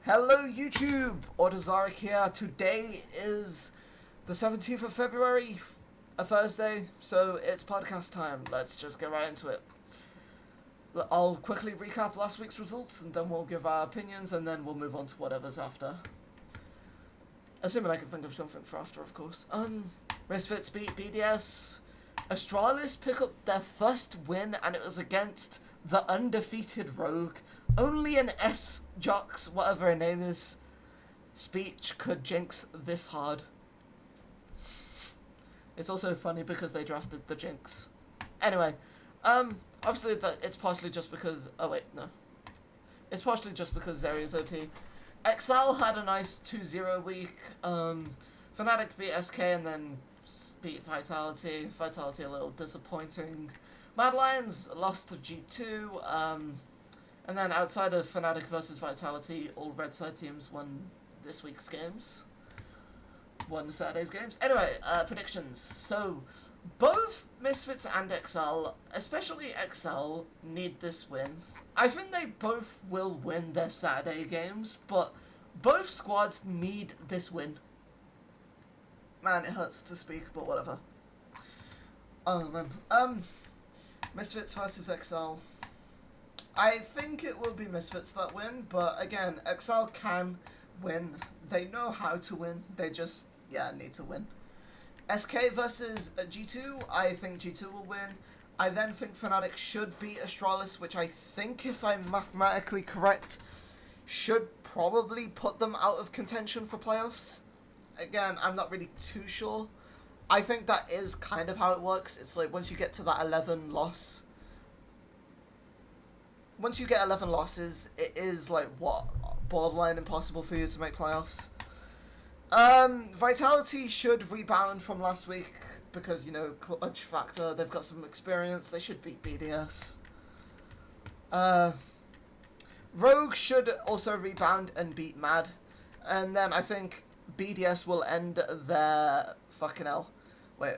Hello YouTube, Ordotsar here. Today is the 17th of February, a Thursday, so it's podcast time. Let's just get right into it. I'll quickly recap last week's results and then we'll give our opinions and then we'll move on to whatever's after. Assuming I can think of something for after, of course. Misfits beat BDS. Astralis pick up their first win and it was against the undefeated Rogue. Only an S-Jox, whatever her name is, speech could jinx this hard. It's also funny because they drafted the Jinx. Anyway, obviously it's partially just because... Oh wait, no. It's partially just because Zeri's OP. XL had a nice 2-0 week. Fnatic beat SK and then beat Vitality. Vitality a little disappointing. Mad Lions lost to G2. And then outside of Fnatic versus Vitality, all red side teams won this week's games. Won Saturday's games. Anyway, predictions. So, both Misfits and XL, especially XL, need this win. I think they both will win their Saturday games, but both squads need this win. Man, it hurts to speak, but whatever. Oh man. Misfits versus XL. I think it will be Misfits that win, but again, XL can win. They know how to win. They just, need to win. SK versus G2, I think G2 will win. I then think Fnatic should beat Astralis, which I think, if I'm mathematically correct, should probably put them out of contention for playoffs. Again, I'm not really too sure. I think that is kind of how it works. It's like once you get to that 11 loss... Once you get 11 losses, it is like, what, borderline impossible for you to make playoffs. Vitality should rebound from last week because, clutch factor, they've got some experience, they should beat BDS. Rogue should also rebound and beat Mad. And then I think BDS will end their, fucking hell. Wait,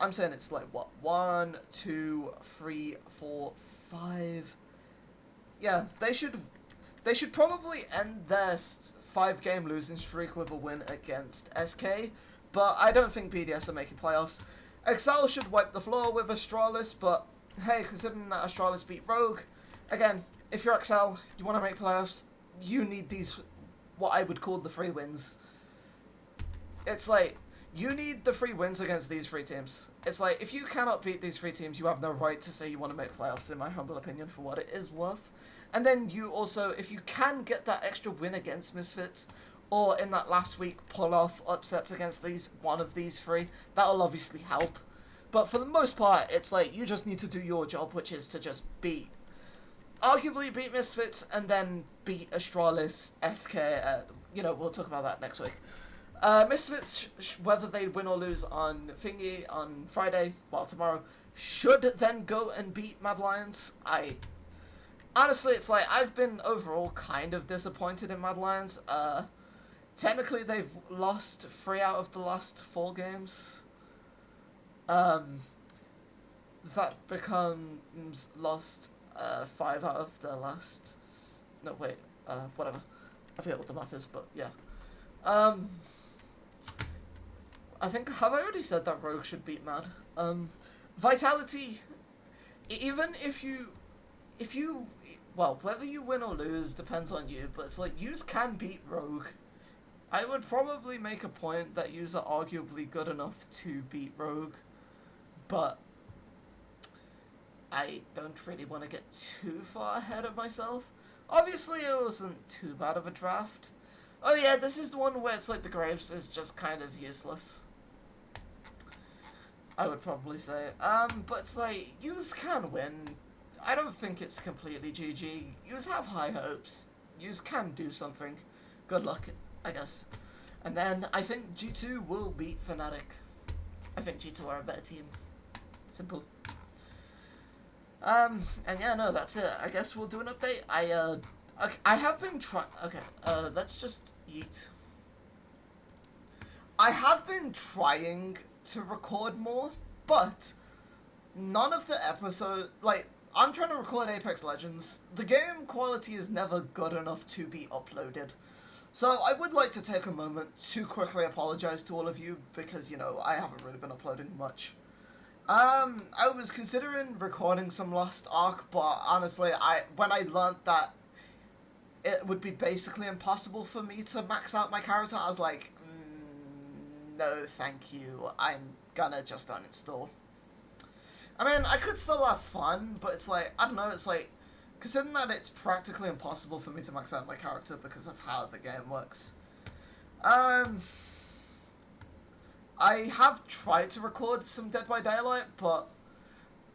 I'm saying it's like, what, 1, 2, 3, 4, 5... Yeah, they should probably end their 5-game losing streak with a win against SK, but I don't think BDS are making playoffs. XL should wipe the floor with Astralis, but hey, considering that Astralis beat Rogue, again, if you're XL, you want to make playoffs, you need these, what I would call the 3 wins. It's like, you need the 3 wins against these 3 teams. It's like, if you cannot beat these 3 teams, you have no right to say you want to make playoffs, in my humble opinion, for what it is worth. And then you also, if you can get that extra win against Misfits, or in that last week pull off upsets against one of these 3, that'll obviously help. But for the most part, it's like, you just need to do your job, which is to just arguably beat Misfits, and then beat Astralis, SK, we'll talk about that next week. Misfits, whether they win or lose on Thingy on Friday, tomorrow, should then go and beat Mad Lions. Honestly, it's like, I've been overall kind of disappointed in Mad Lions. Technically, they've lost 3 out of the last 4 games. That becomes lost 5 out of the last... No, wait, whatever. I forget what the math is, but yeah. I think, have I already said that Rogue should beat Mad? Vitality, even if you, whether you win or lose depends on you, but it's like, yous can beat Rogue. I would probably make a point that yous are arguably good enough to beat Rogue, but I don't really want to get too far ahead of myself. Obviously, it wasn't too bad of a draft. Oh yeah, this is the one where it's like the Graves is just kind of useless. I would probably say. But it's like, yous can win. I don't think it's completely GG. Yous have high hopes. Yous can do something. Good luck, I guess. And then I think G2 will beat Fnatic. I think G2 are a better team. Simple. And yeah, no, that's it. I guess we'll do an update. I have been trying... Okay, let's just eat. I have been trying to record more, but none of the episodes... Like, I'm trying to record Apex Legends. The game quality is never good enough to be uploaded. So I would like to take a moment to quickly apologize to all of you because, you know, I haven't really been uploading much. I was considering recording some Lost Ark, but honestly, when I learned that it would be basically impossible for me to max out my character, I was like, no thank you, I'm gonna just uninstall. I mean, I could still have fun, but it's like, I don't know, it's like, considering that it's practically impossible for me to max out my character because of how the game works. I have tried to record some Dead by Daylight, but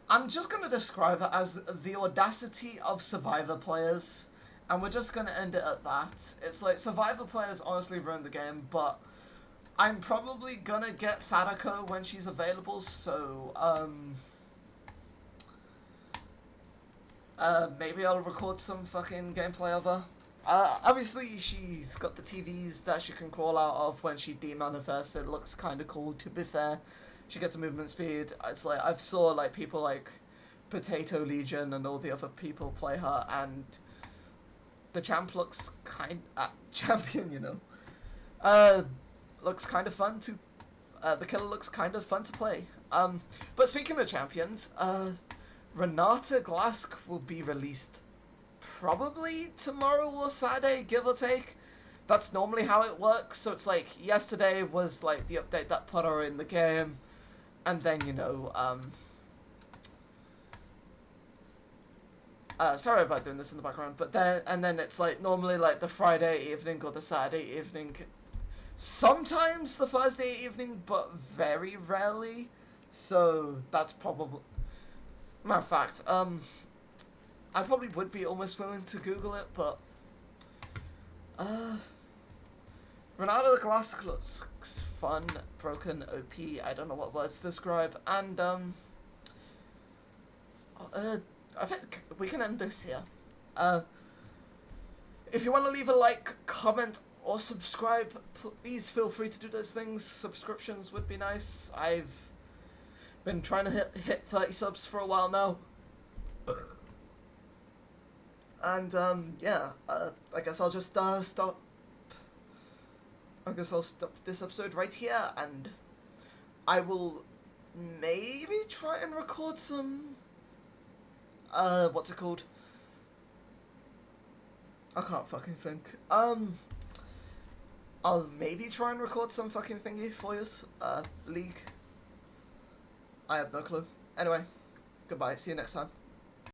I'm just going to describe it as the audacity of Survivor players, and we're just going to end it at that. It's like, Survivor players honestly ruin the game, but I'm probably going to get Sadako when she's available, so, maybe I'll record some fucking gameplay of her. Obviously, she's got the TVs that she can crawl out of when she demanifests. It looks kind of cool, to be fair. She gets a movement speed. It's like, I've saw, like, people like Potato Legion and all the other people play her, and the champ looks champion, you know. Looks kind of fun to, the killer looks kind of fun to play. But speaking of champions, Renata Glask will be released probably tomorrow or Saturday, give or take. That's normally how it works. So it's like, yesterday was like the update that put her in the game, and then, you know, sorry about doing this in the background, but then it's like normally like the Friday evening or the Saturday evening, sometimes the Thursday evening, but very rarely. So that's probably, matter of fact, I probably would be almost willing to Google it, but Renata the Glass looks fun, broken, OP, I don't know what words to describe, and I think we can end this here. If you want to leave a like, comment, or subscribe, please feel free to do those things. Subscriptions would be nice. I've been trying to hit 30 subs for a while now. And, yeah, I guess I'll just, stop. I guess I'll stop this episode right here, and I will maybe try and record some, what's it called? I can't fucking think. I'll maybe try and record some fucking thingy for yous. League. I have no clue. Anyway, goodbye. See you next time.